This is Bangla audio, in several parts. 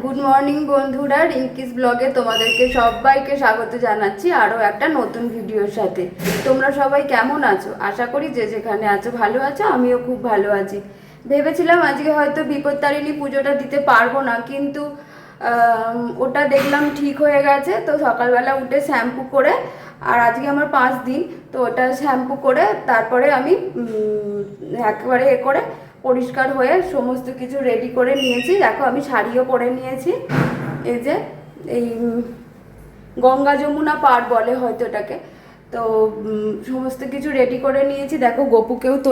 গুড মর্নিং বন্ধুরা, রিঙ্কিস ব্লগে তোমাদেরকে সবাইকে স্বাগত জানাচ্ছি আরও একটা নতুন ভিডিওর সাথে। তোমরা সবাই কেমন আছো? আশা করি যে যেখানে আছো ভালো আছো। আমিও খুব ভালো আছি। ভেবেছিলাম আজকে হয়তো বিপত্তারিণী পুজোটা দিতে পারবো না, কিন্তু ওটা দেখলাম ঠিক হয়ে গেছে। তো সকালবেলা উঠে শ্যাম্পু করে, আর আজকে আমার 5 দিন, তো ওটা শ্যাম্পু করে তারপরে আমি একেবারে করে পরিষ্কার হয়ে সমস্ত কিছু রেডি করে নিয়েছি। দেখো আমি শাড়িও পরে নিয়েছি। এই যে এই গঙ্গা যমুনা পার বলে হয়তো এটাকে। তো সমস্ত কিছু রেডি করে নিয়েছি। দেখো গোপুকেও তো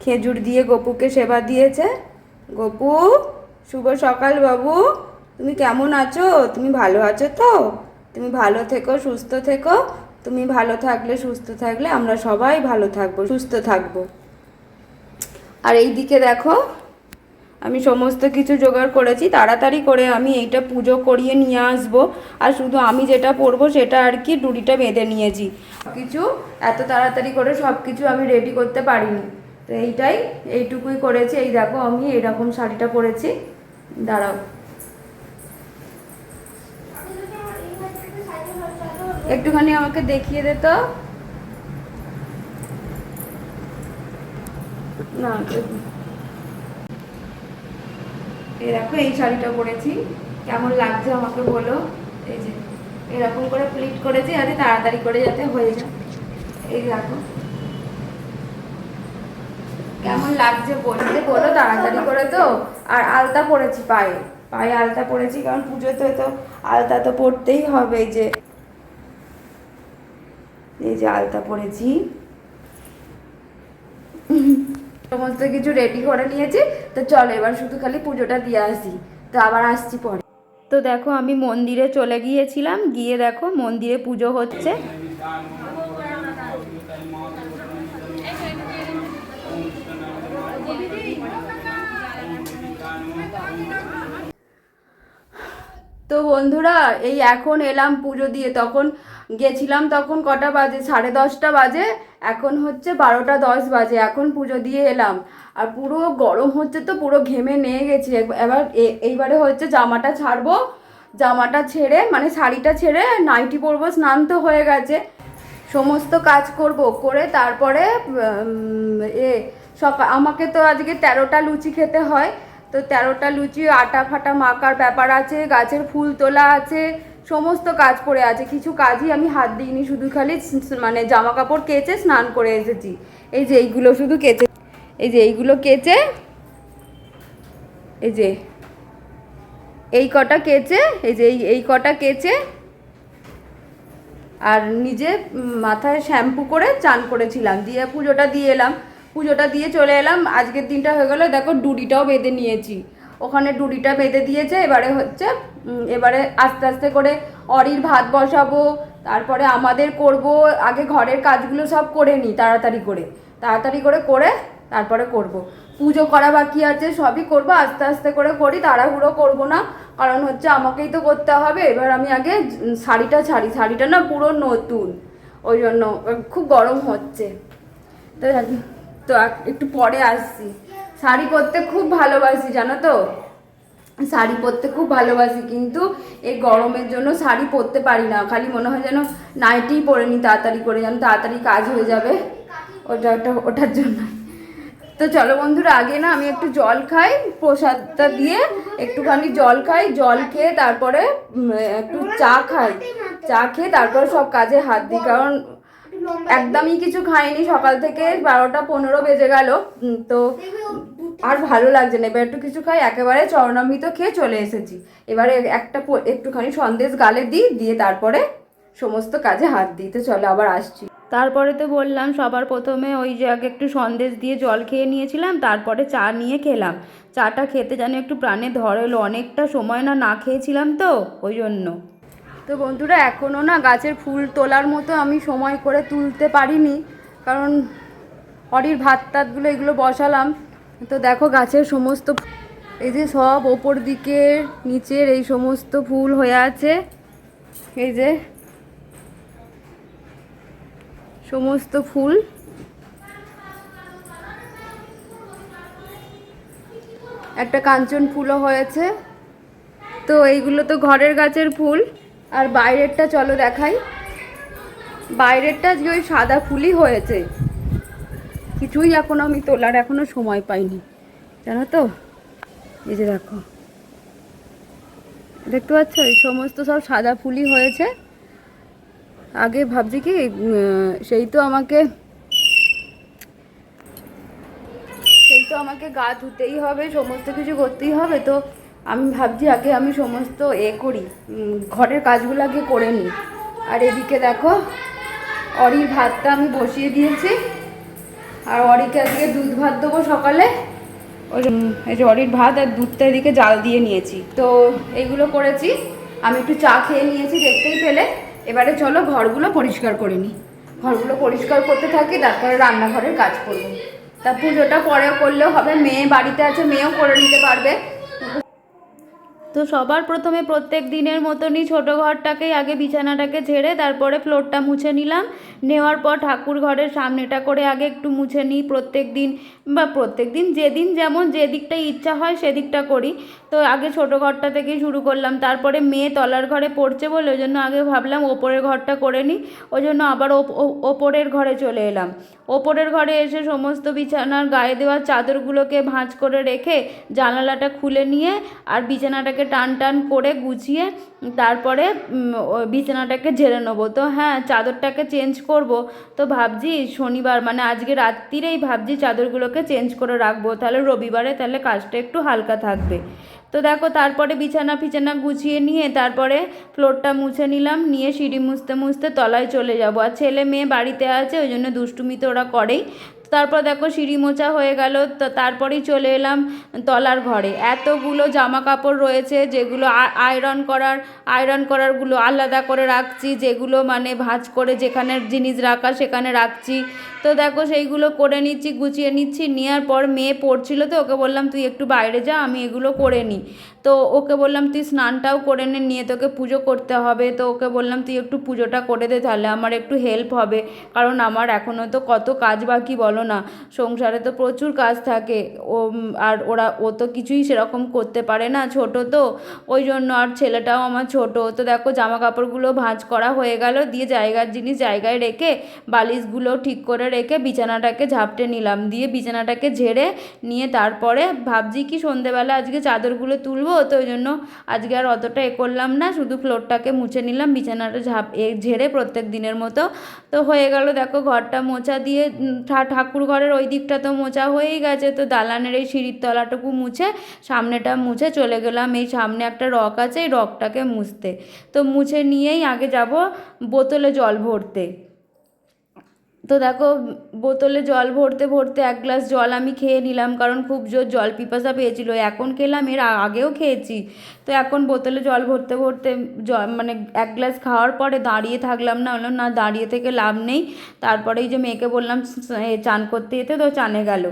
খেজুর দিয়ে গোপুকে সেবা দিয়েছে। গোপু, শুভ সকাল বাবু। তুমি কেমন আছো? তুমি ভালো আছো তো? তুমি ভালো থেকো, সুস্থ থেকো। তুমি ভালো থাকলে, সুস্থ থাকলে আমরা সবাই ভালো থাকবো, সুস্থ থাকবো। আর এই দিকে দেখো আমি সমস্ত কিছু জোগাড় করেছি। তাড়াতাড়ি করে আমি এইটা পুজো করিয়ে নিয়ে আসবো। আর শুধু আমি যেটা পরবো সেটা আর কি ডুরিটা বেঁধে নিয়েছি। কিছু এত তাড়াতাড়ি করে সব কিছু আমি রেডি করতে পারিনি। তো এইটুকুই করেছি। এই দেখো আমি এরকম শাড়িটা পরেছি। দাঁড়াও, একটুখানি আমাকে দেখিয়ে দে তো। না, এই দেখো এই শাড়িটা পরেছি। কেমন লাগছে আমাকে বলো। এই যে এরকম করে প্লিট করেছি যাতে তাড়াতাড়ি করে যাতে হয়ে যায়। এই দেখো কেমন লাগছে বলো তাড়াতাড়ি করে। তো আর আলতা পরেছি, পায়ে পায়ে আলতা পরেছি, কারণ পুজোতে তো আলতা তো পরতেই হবে। এই যে আলতা পরেছি। সমস্ত কিছু রেডি করে নিয়েছি। তো চলো এবার শুধু খালি পুজোটা দিয়ে আসি। তো আবার আসছি পরে। তো দেখো আমি মন্দিরে চলে গিয়েছিলাম, গিয়ে দেখো মন্দিরে পুজো হচ্ছে। তো বন্ধুরা, এই এখন এলাম পুজো দিয়ে। তখন গেছিলাম তখন কটা বাজে? 10:30 বাজে। এখন হচ্ছে 12:10 বাজে। এখন পুজো দিয়ে এলাম। আর পুরো গরম হচ্ছে, তো পুরো ঘেমে নিয়ে গেছি। এবার এইবারে হচ্ছে জামাটা ছাড়বো। জামাটা ছেড়ে মানে শাড়িটা ছেড়ে নাইটি পরবো। স্নান তো হয়ে গেছে, সমস্ত কাজ করব, করে তারপরে আমাকে তো আজকে 13টা লুচি খেতে হয়। তো 13টা লুচি আটা ফাটা মাখার ব্যাপার আছে, গাছের ফুল তোলা আছে, সমস্ত কাজ পড়ে আছে। কিছু কাজই আমি হাত দিইনি, শুধু খালি মানে জামা কাপড় কেচে স্নান করে এসেছি। এই যে এইগুলো শুধু কেচে, এই যে এইগুলো কেচে, এই যে এই কটা কেচে, এই যে এই কটা কেচে আর নিজে মাথায় শ্যাম্পু করে চান করেছিলাম, দিয়ে পুজোটা দিয়ে এলাম। পুজোটা দিয়ে চলে এলাম। আজকের দিনটা হয়ে গেল। দেখো ডুরিটাও বেঁধে নিয়েছি, ওখানে ডুরিটা বেঁধে দিয়েছে। এবারে আস্তে আস্তে করে অরির ভাত বসাবো, তারপরে আমাদের করব। আগে ঘরের কাজগুলো সব করে নিই তাড়াতাড়ি করে তারপরে করব। পুজো করা বাকি আছে, সবই করব আস্তে আস্তে করে করি, তাড়াহুড়ো করব না। কারণ হচ্ছে আমাকেই তো করতে হবে। এবার আমি আগে শাড়িটা ছাড়ি, শাড়িটা না পুরো নতুন, ওই জন্য খুব গরম হচ্ছে। তো তো একটু পরে আসছি। শাড়ি পরতে খুব ভালোবাসি, জানো তো, শাড়ি পরতে খুব ভালোবাসি, কিন্তু এই গরমের জন্য শাড়ি পরতে পারি না। খালি মনে হয় যেন নাইটিই পরে নিই তাড়াতাড়ি করে, যেন তাড়াতাড়ি কাজ হয়ে যাবে, ওটার জন্য। তো চলো বন্ধুরা, আগে না আমি একটু জল খাই, প্রসাদটা দিয়ে একটুখানি জল খাই। জল খেয়ে তারপরে একটু চা খাই। চা খেয়ে তারপরে সব কাজে হাত দিই, কারণ একদমই কিছু খাইনি সকাল থেকে। 12:15 বেজে গেল। তো আর ভালো লাগছে না। এবার একটু কিছু খাই, একেবারে চরণামৃত খেয়ে চলে এসেছি। এবারে একটুখানি সন্দেশ গালে দিয়ে তারপরে সমস্ত কাজে হাত দিই। তো চলো আবার আসছি। তারপরে তো বললাম সবার প্রথমে ওই যে আগে একটু সন্দেশ দিয়ে জল খেয়ে নিয়েছিলাম, তারপরে চা নিয়ে খেলাম। চাটা খেতে যেন একটু প্রাণে ধরেলো, অনেকটা সময় না খেয়েছিলাম তো ওই জন্য। তো বন্ধুরা, এখনও না গাছের ফুল তোলার মতো আমি সময় করে তুলতে পারিনি, কারণ অরির ভাত টাতগুলো এগুলো বসালাম। তো দেখো গাছের সমস্ত এই যে সব ওপর দিকে নিচের এই সমস্ত ফুল হয়ে আছে। এই যে সমস্ত ফুল, একটা কাঞ্চন ফুলও হয়েছে। তো এইগুলো তো ঘরের গাছের ফুল। আর বাইরেরটা চলো দেখাই। বাইরেরটা আজকে ওই সাদা ফুলই হয়েছে, কিছুই এখনো আমি তোলার এখনো সময় পাইনি, জানো তো। এই যে দেখো, দেখতে পাচ্ছ, এই সমস্ত সব সাদা ফুলই হয়েছে। আগে ভাবছি কি সেই তো আমাকে গা ধুতেই হবে, সমস্ত কিছু করতেই হবে। তো আমি ভাবছি আগে আমি সমস্ত করি, ঘরের কাজগুলো আগে করে নিই। আর এদিকে দেখো, অরির ভাতটা আমি বসিয়ে দিয়েছি। আর অরিকে আজকে দুধ ভাত দেবো সকালে। ওই এই যে অরির ভাত আর দুধটা এদিকে জাল দিয়ে নিয়েছি। তো এইগুলো করেছি, আমি একটু চা খেয়ে নিয়েছি দেখতেই পেলে। এবারে চলো ঘরগুলো পরিষ্কার করে নিই। ঘরগুলো পরিষ্কার করতে থাকি, তারপরে রান্নাঘরের কাজ করবো। তা পুজোটা পরেও করলেও হবে, মেয়ে বাড়িতে আছে, মেয়েও করে নিতে পারবে। তো সবার প্রথমে প্রত্যেক দিনের মতনই ছোটো ঘরটাকেই আগে বিছানাটাকে ঝেড়ে তারপরে ফ্লোরটা মুছে নিলাম। নেওয়ার পর ঠাকুর ঘরের সামনেটা করে আগে একটু মুছে নিই প্রত্যেক দিন যেদিন যেমন যে দিকটা ইচ্ছা হয় সেদিকটা করি। তো আগে ছোটো ঘরটা থেকেই শুরু করলাম। তারপরে মেয়ে তলার ঘরে পড়ছে বলে ওই জন্য আগে ভাবলাম ওপরের ঘরটা করে নিই। ওই জন্য আবার ওপরের ঘরে চলে এলাম। ওপরের ঘরে এসে সমস্ত বিছানার গায়ে দেওয়া চাদরগুলোকে ভাঁজ করে রেখে জানালাটা খুলে নিয়ে আর বিছানাটাকে টান টান করে গুছিয়ে তারপরে বিছানাটাকে ঝেড়ে নেবো। তো হ্যাঁ, চাদরটাকে চেঞ্জ করব। তো ভাবছি শনিবার মানে আজকে রাত্রিরেই ভাবছি চাদরগুলোকে চেঞ্জ করে রাখবো, তাহলে রবিবারে তাহলে কাজটা একটু হালকা থাকবে। তো দেখো, তারপরে বিছানা গুছিয়ে নিয়ে তারপরে ফ্লোরটা মুছে নিলাম, নিয়ে সিঁড়ি মুছতে মুছতে তলায় চলে যাব। আর ছেলে মেয়ে বাড়িতে আছে, ওই জন্য দুষ্টুমি তো ওরা করেই। তারপর দেখো সিঁড়ি মোছা হয়ে গেল, তো তারপরেই চলে এলাম তলার ঘরে। এতগুলো জামা কাপড় রয়েছে যেগুলো আয়রন করারগুলো আলাদা করে রাখছি, যেগুলো মানে ভাঁজ করে যেখানে জিনিস রাখা সেখানে রাখছি। তো দেখো সেইগুলো করে নিচ্ছি, গুছিয়ে নিচ্ছি। নেওয়ার পর মেয়ে পড়ছিল, তো ওকে বললাম তুই একটু বাইরে যা, আমি এগুলো করে নিই। তো ওকে বললাম তুই স্নানটাও করে নে, নিয়ে তোকে পুজো করতে হবে। তো ওকে বললাম তুই একটু পুজোটা করে দে, তাহলে আমার একটু হেল্প হবে, কারণ আমার এখনও তো কত কাজ বাকি বলো না। সংসারে তো প্রচুর কাজ থাকে। আর ও তো কিছুই সেরকম করতে পারে না, ছোট তো, ওই জন্য। আর ছেলেটাও আমার ছোট। তো দেখো জামা কাপড়গুলো ভাঁজ করা হয়ে গেল, দিয়ে জায়গার জিনিস জায়গায় রেখে বালিশগুলো ঠিক করে রেখে বিছানাটাকে ঝাপটে নিলাম, দিয়ে বিছানাটাকে ঝেড়ে নিয়ে তারপরে ভাবছি কি সন্ধেবেলা আজকে চাদরগুলো তুলবো। তো ওই জন্য আজকে আর অতটা করলাম না, শুধু ফ্লোরটাকে মুছে নিলাম বিছানাটা ঝেড়ে প্রত্যেক দিনের মতো। তো হয়ে গেল দেখো ঘরটা মোছা, দিয়ে ঠাকুর ঘরের ওই দিকটা তো মোছা হয়েই গেছে। তো দালানের এই সিঁড়ির তলাটুকু মুছে সামনেটা মুছে চলে গেলাম, এই সামনে একটা রক আছে, এই রকটাকে মুছতে। তো মুছে নিয়েই আগে যাব বোতলে জল ভরতে। তো দেখো বোতলে জল ভরতে ভরতে এক গ্লাস জল আমি খেয়ে নিলাম, কারণ খুব জোর জল পিপাসা পেয়েছিল। এখন খেলাম, এর আগেও খেয়েছি। তো এখন বোতলে জল ভরতে ভরতে মানে এক গ্লাস খাওয়ার পরে দাঁড়িয়ে থাকলাম না, হলো না, দাঁড়িয়ে থেকে লাভ নেই। তারপরে এই যে মেয়েকে বললাম চান করতে যেতে, তো চানে গেল।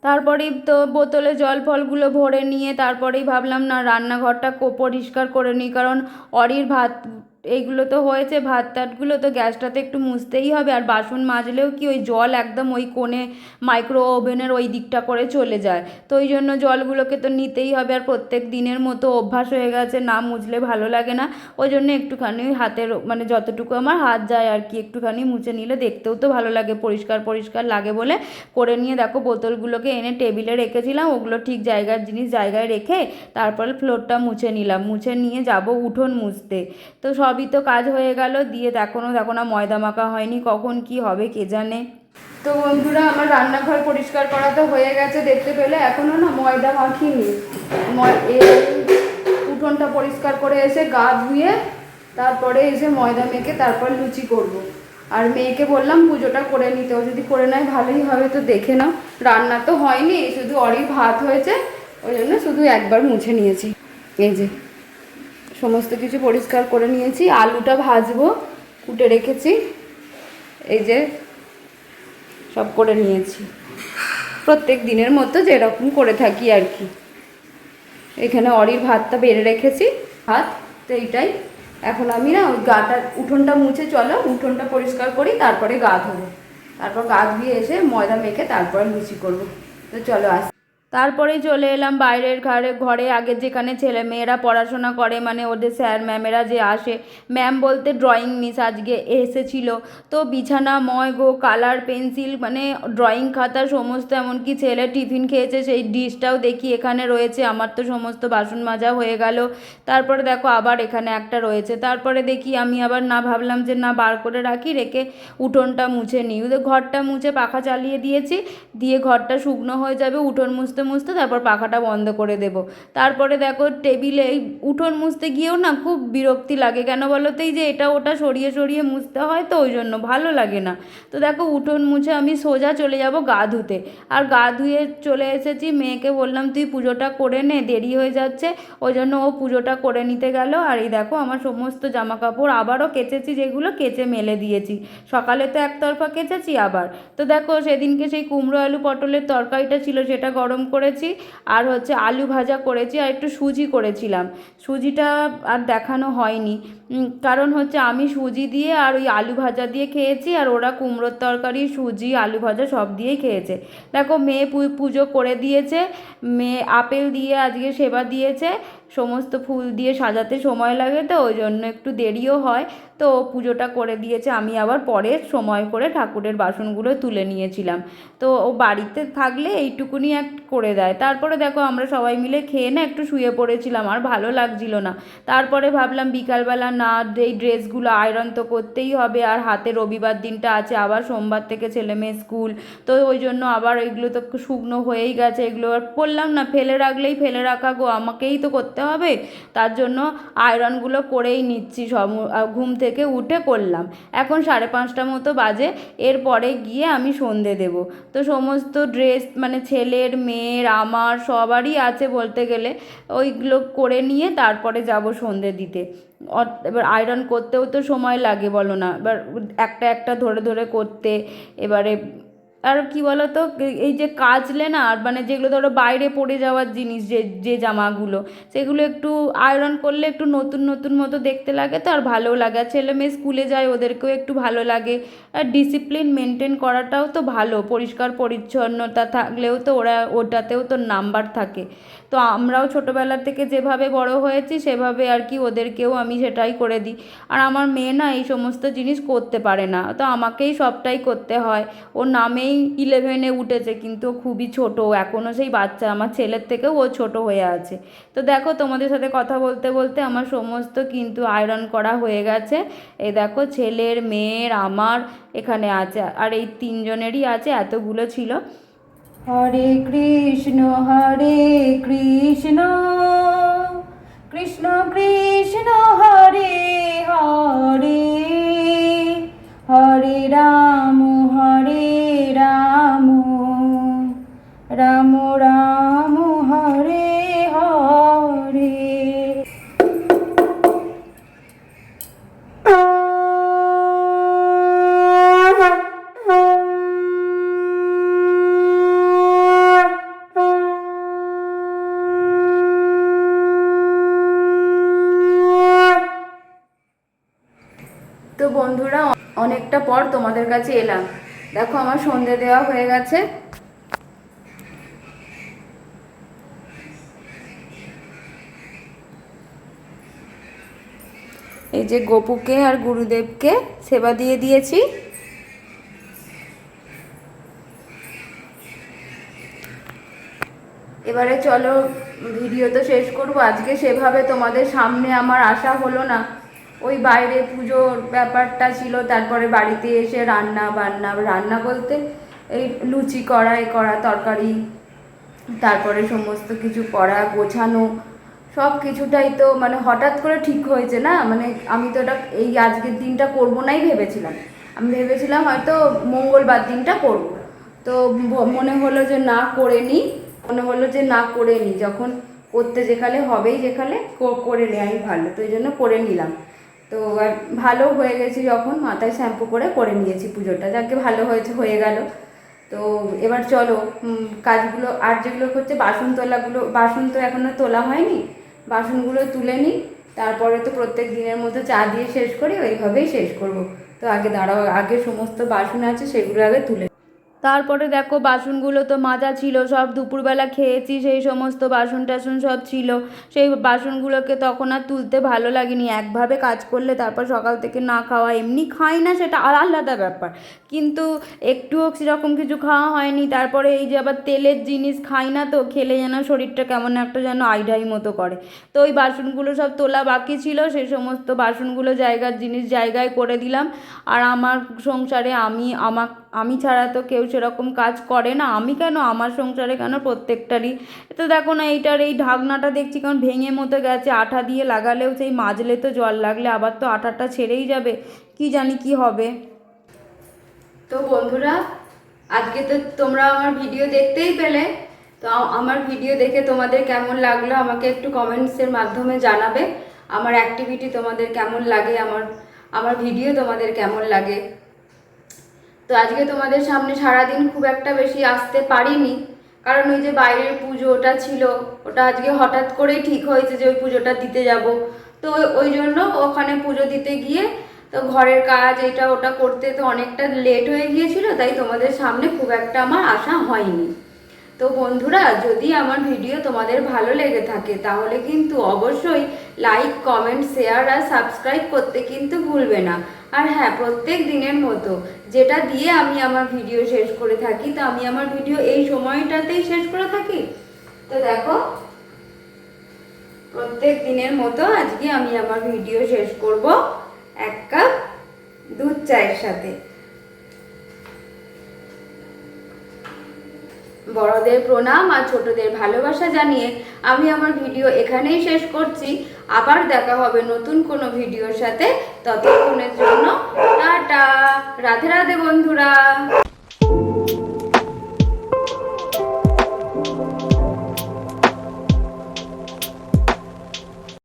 তারপরেই তো বোতলে জল ফলগুলো ভরে নিয়ে তারপরেই ভাবলাম না রান্নাঘরটা পরিষ্কার করে নিই, কারণ অরির ভাত এইগুলো তো হয়েছে, ভাত টাতগুলো তো গ্যাসটাতে একটু মুছতেই হবে। আর বাসন মাজলেও কি ওই জল একদম ওই কোণে মাইক্রো ওভেনের ওই দিকটা করে চলে যায়। তো ওই জন্য জলগুলোকে তো নিতেই হবে। আর প্রত্যেক দিনের মতো অভ্যাস হয়ে গেছে, না মুছলে ভালো লাগে না। ওই জন্য একটুখানি হাতের মানে যতটুকু আমার হাত যায় আর কি, একটুখানি মুছে নিলে দেখতেও তো ভালো লাগে, পরিষ্কার পরিষ্কার লাগে বলে করে নিয়ে দেখো বোতলগুলোকে এনে টেবিলে রেখেছিলাম, ওগুলো ঠিক জায়গার জিনিস জায়গায় রেখে তারপরে ফ্লোরটা মুছে নিলাম। মুছে নিয়ে যাব উঠোন মুছতে। তো সবই তো কাজ হয়ে গেল, দিয়ে দেখো না ময়দা মাখা হয়নি, কখন কি হবে কে জানে। তো বন্ধুরা, আমার রান্নাঘর পরিষ্কার করা তো হয়ে গেছে দেখতে পেলে, এখনও না ময়দা মাখিনি। উঠোনটা পরিষ্কার করে এসে গা ধুয়ে তারপরে এসে ময়দা মেখে তারপর লুচি করব। আর মেয়েকে বললাম পুজোটা করে নিতে, ও যদি করে নেয় ভালোই হবে। তো দেখে নাও, রান্না তো হয়নি, শুধু অরির ভাত হয়েছে, ওই জন্য শুধু একবার মুছে নিয়েছি। এই যে সমস্ত কিছু পরিষ্কার করে নিয়েছি, আলুটা ভাজবো, কুটে রেখেছি, এই যে সব করে নিয়েছি প্রত্যেক দিনের মতো যেরকম করে থাকি আর কি। এখানে অরির ভাতটা বেড়ে রেখেছি, ভাত তো এইটাই। এখন আমি না ওই গাটা উঠোনটা মুছে, চলো উঠোনটা পরিষ্কার করি, তারপরে গা ধোবো, তারপর গা ধুয়ে এসে ময়দা মেখে তারপরে লুচি করবো। তো চলো আস। তারপরেই চলে এলাম বাইরের ঘরে আগে যেখানে ছেলে মেয়েরা পড়াশোনা করে, মানে ওদের স্যার ম্যামেরা যে আসে, ম্যাম বলতে ড্রয়িং মিস আজকে এসেছিল। তো বিছানা ময় গো, কালার পেন্সিল, মানে ড্রয়িং খাতা সমস্ত, এমনকি ছেলে টিফিন খেয়েছে সেই ডিশটাও দেখি এখানে রয়েছে। আমার তো সমস্ত বাসন মাজা হয়ে গেল, তারপরে দেখো আবার এখানে একটা রয়েছে। তারপরে দেখি আমি আবার না, ভাবলাম যে না বার করে রাখি, রেখে উঠোনটা মুছে নিই। ওদের ঘরটা মুছে পাখা চালিয়ে দিয়েছি, দিয়ে ঘরটা শুকনো হয়ে যাবে, উঠোন মুছতে মুছতে তারপর পাখাটা বন্ধ করে দেব। তারপরে দেখো টেবিলে এই উঠোন মুছতে গিয়েও না খুব বিরক্তি লাগে, কেন বলো তো, এই যে এটা ওটা সরিয়ে সরিয়ে মুছতে হয়, তো ওই জন্য ভালো লাগে না। তো দেখো উঠোন মুছে আমি সোজা চলে যাব গা ধুতে। আর গা ধুয়ে চলে এসেছি, মেয়েকে বললাম তুই পুজোটা করে নে, দেরি হয়ে যাচ্ছে, ওই জন্য ও পুজোটা করে নিতে গেল। আর এই দেখো আমার সমস্ত জামা কাপড় আবারও কেচেছি, যেগুলো কেচে মেলে দিয়েছি, সকালে তো একতরফা কেচেছি আবার। তো দেখো সেদিনকে সেই কুমড়ো আলু পটলের তরকারিটা ছিল, সেটা গরম করেছি, আর হচ্ছে আলু ভাজা করেছি, আর একটু সুজি করেছিলাম। সুজিটা আর দেখানো হয়নি, কারণ হচ্ছে আমি সুজি দিয়ে আর ওই আলু ভাজা দিয়ে খেয়েছি, আর ওরা কুমড়োর তরকারি সুজি আলু ভাজা সব দিয়েই খেয়েছে। দেখো মেয়ে পুজো করে দিয়েছে, মেয়ে আপেল দিয়ে আজকে সেবা দিয়েছে, সমস্ত ফুল দিয়ে সাজাতে সময় লাগে, তো ওই জন্য একটু দেরিও হয়। তো পুজোটা করে দিয়েছে, আমি আবার পরে সময় করে ঠাকুরের বাসনগুলো তুলে নিয়েছিলাম। তো ও বাড়িতে থাকলে এইটুকুনি এক করে দেয়। তারপরে দেখো আমরা সবাই মিলে খেয়ে না একটু শুয়ে পড়েছিলাম, আর ভালো লাগছিল না। তারপরে ভাবলাম বিকালবেলা না, এই ড্রেসগুলো আয়রন তো করতেই হবে, আর হাতে রবিবার দিনটা আছে, আবার সোমবার থেকে ছেলে মেয়ে স্কুল, তো ওই জন্য আবার এগুলো তো শুকনো হয়েই গেছে, এগুলো আর বললাম না ফেলে রাখলেই ফেলে রাখা গো, আমাকেই তো করতে হবে। তার জন্য আয়রনগুলো করেই নিচ্ছি, সব ঘুম থেকে উঠে করলাম। এখন 5:30 মতো বাজে, এরপরে গিয়ে আমি সন্ধে দেব। তো সমস্ত ড্রেস মানে ছেলের মেয়ের আমার সবারই আছে বলতে গেলে, ওইগুলো করে নিয়ে তারপরে যাব সন্ধে দিতে। এবার আয়রন করতেও তো সময় লাগে বলো না, এবার একটা একটা ধরে ধরে করতে, এবারে আর কি বলো তো, এই যে কাচলে না, আর মানে যেগুলো ধরো বাইরে পড়ে যাওয়ার জিনিস, যে যে জামাগুলো, সেগুলো একটু আয়রন করলে একটু নতুন নতুন মতো দেখতে লাগে, তো আর ভালোও লাগে। আর ছেলে মেয়ে স্কুলে যায়, ওদেরকেও একটু ভালো লাগে। আর ডিসিপ্লিন মেনটেন করাটাও তো ভালো, পরিষ্কার পরিচ্ছন্নতা থাকলেও তো ওরা ওটাতেও তো নাম্বার থাকে। তো আমরাও ছোটোবেলা থেকে যেভাবে বড় হয়েছি সেভাবে আর কি ওদেরকেও আমি সেটাই করে দিই। আর আমার মেয়ে না এই সমস্ত জিনিস করতে পারে না, তো আমাকেই সবটাই করতে হয়। ওর নামেই 11-এ উঠেছে, কিন্তু খুবই ছোট এখনও, সেই বাচ্চা, আমার ছেলের থেকেও ও ছোট হয়ে আছে। তো দেখো তোমাদের সাথে কথা বলতে বলতে আমার সমস্ত কিন্তু আয়রন করা হয়ে গেছে। এই দেখো ছেলের মেয়ের আমার এখানে আছে, আর এই তিনজনেরই আছে, এতগুলো ছিল। হরে কৃষ্ণ কৃষ্ণ কৃষ্ণ হরে হরে, হরে রাম রাম রাম হরে হরে। তো বন্ধুরা অনেকটা পর তোমাদের কাছে এলাম, দেখো আমার সন্ধে দেওয়া হয়ে গেছে। এই যে গোপুকে আর গুরুদেবকে সেবা দিয়ে দিয়েছি। এবারে চলো ভিডিও তো শেষ করবো আজকে, সেভাবে তোমাদের সামনে আমার আসা হলো না, ওই বাইরে পুজোর ব্যাপারটা ছিল, তারপরে বাড়িতে এসে রান্না বলতে এই লুচি করা, এ করা, তরকারি, তারপরে সমস্ত কিছু করা, গোছানো, সব কিছুটাই তো মানে হঠাৎ করে ঠিক হয়েছে না, মানে আমি তো এটা এই আজকের দিনটা করবো নাই ভেবেছিলাম, আমি ভেবেছিলাম হয়তো মঙ্গলবার দিনটা করব, তো মনে হলো যে না করে নিই, যখন করতে যেখানে হবেই, যেখানে করে নেওয়াই ভালো, তো এই জন্য করে নিলাম। তো ভালো হয়ে গেছি, যখন মাথায় শ্যাম্পু করে নিয়েছি পুজোটা, যাকে ভালো হয়েছে, হয়ে গেল। তো এবার চলো কাজগুলো আর যেগুলো হচ্ছে বাসন তো এখনও তোলা হয়নি, বাসনগুলো তুলে নিই, তারপরে তো প্রত্যেক দিনের মতো চা দিয়ে শেষ করি, ওইভাবেই শেষ করব। তো আগে দাঁড়াও, আগে সমস্ত বাসন আছে সেগুলো আগে তুলে, তারপরে দেখো বাসনগুলো তো মাজা ছিল, সব দুপুরবেলা খেয়েছি, সেই সমস্ত বাসন টাসন সব ছিল, সেই বাসনগুলোকে তখন আর তুলতে ভালো লাগেনি। একভাবে কাজ করলে তারপর সকাল থেকে না খাওয়া, এমনি খাই না সেটা আর আলাদা ব্যাপার, কিন্তু একটুও সেরকম কিছু খাওয়া হয়নি। তারপরে এই যে আবার তেলের জিনিস খাই না, তো খেলে যেন শরীরটা কেমন একটা যেন আইঢাই মতো করে। তো ওই বাসনগুলো সব তোলা বাকি ছিল, সেই সমস্ত বাসনগুলো জায়গায় করে দিলাম। আর আমার সংসারে আমি ছাড়া তো কেউ সেরকম কাজ করে না, আমি কেন, আমার সংসারে কেন, প্রত্যেকটারই। তো দেখো না, এইটার এই ঢাকনাটা দেখছি কারণ ভেঙে মতো গেছে, আঠা দিয়ে লাগালেও সেই মাজলে তো জল লাগলে আবার তো আঠাটা ছেড়েই যাবে, কি জানি কি হবে। তো বন্ধুরা, আজকে তো তোমরা আমার ভিডিও দেখতেই পেলে, তো আমার ভিডিও দেখে তোমাদের কেমন লাগলো আমাকে একটু কমেন্টসের মাধ্যমে জানাবে। আমার অ্যাক্টিভিটি তোমাদের কেমন লাগে, আমার ভিডিও তোমাদের কেমন লাগে। তো আজকে তোমাদের সামনে সারাদিন খুব একটা বেশি আসতে পারিনি, কারণ ওই যে বাইরের পুজো ওটা ছিল, ওটা আজকে হঠাৎ করেই ঠিক হয়েছে যে ওই পুজোটা দিতে যাব। তো ওই জন্য ওখানে পুজো দিতে গিয়ে তো ঘরের কাজ এটা ওটা করতে তো অনেকটা লেট হয়ে গিয়েছিল, তাই তোমাদের সামনে খুব একটা আমার আসা হয়নি। তো বন্ধুরা, যদি আমার ভিডিও তোমাদের ভালো লেগে থাকে তাহলে কিন্তু অবশ্যই লাইক, কমেন্ট, শেয়ার আর সাবস্ক্রাইব করতে কিন্তু ভুলবে না। আর হ্যাঁ, প্রত্যেক দিনের মতো যেটা দিয়ে আমি আমার ভিডিও শেষ করে থাকি, তো আমি আমার ভিডিও এই সময়টাতেই শেষ করে থাকি। তো দেখো, প্রত্যেক দিনের মতো আজকে আমি আমার ভিডিও শেষ করব 1 কাপ দুধ চায়ের সাথে। বড়দের প্রণাম আর ছোটদের ভালোবাসা জানিয়ে আমি আমার ভিডিও এখানেই শেষ করছি। আবার দেখা হবে নতুন কোনো ভিডিওর সাথে, ততক্ষণের জন্য টাটা, রাধে রাধে বন্ধুরা।